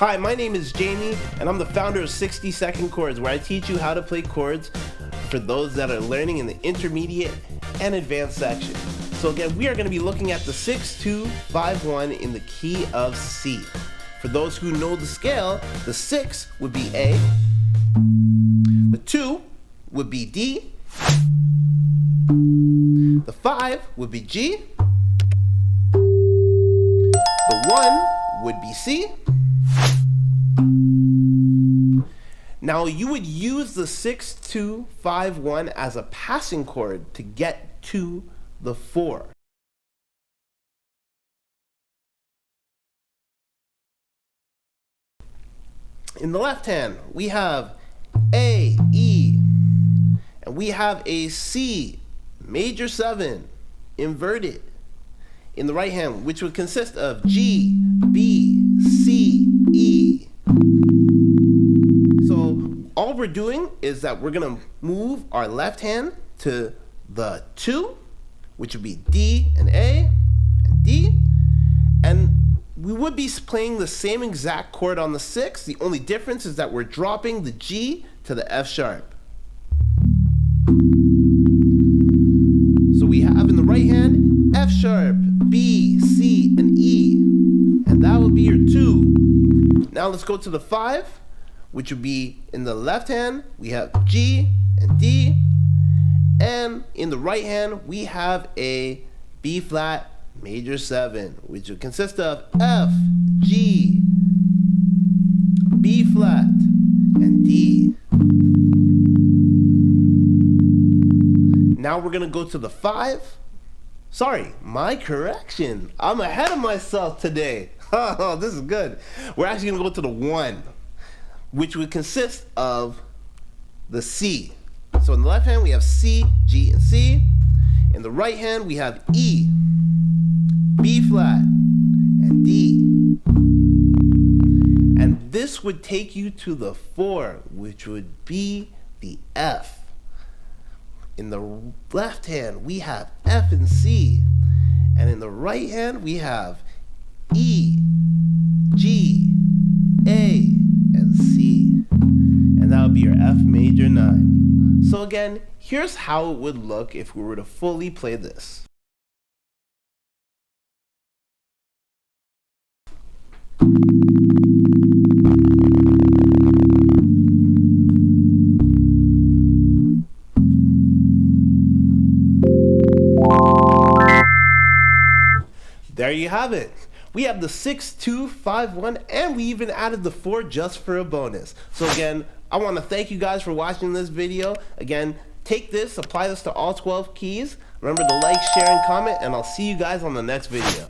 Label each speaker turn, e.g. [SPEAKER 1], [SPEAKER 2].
[SPEAKER 1] Hi, my name is Jamie, and I'm the founder of 60-Second Chords, where I teach you how to play chords for those that are learning in the intermediate and advanced section. So again, we are going to be looking at the 6-2-5-1 in the key of C. For those who know the scale, the 6 would be A, the 2 would be D, the 5 would be G, the 1 would be C. Now you would use the 6-2-5-1 as a passing chord to get to the 4. In the left hand, we have A, E, and we have a C major 7 inverted. In the right hand, which would consist of G, B, C, E. So all we're doing is that we're going to move our left hand to the 2, which would be D and A and D, and we would be playing the same exact chord on the 6. The only difference is that we're dropping the G to the F sharp. So we have in the right hand F sharp, B, C, and E, and that would be your 2. Now let's go to the 5, which would be in the left hand we have G and D, and in the right hand we have a B flat major 7, which would consist of F, G, B flat, and D. Now we're gonna go to the 5. Sorry, my correction. I'm ahead of myself today. Oh, this is good. We're actually gonna go to the 1, which would consist of the C. So in the left hand we have C, G, and C. In the right hand we have E, B flat, and D. And this would take you to the 4, which would be the F. In the left hand we have F and C, and in the right hand we have E, G, A, and C, and that would be your F major 9. So again, here's how it would look if we were to fully play this. There you have it. We have the 6-2-5-1, and we even added the 4 just for a bonus. So again, I want to thank you guys for watching this video. Again, take this, apply this to all 12 keys. Remember to like, share, and comment, and I'll see you guys on the next video.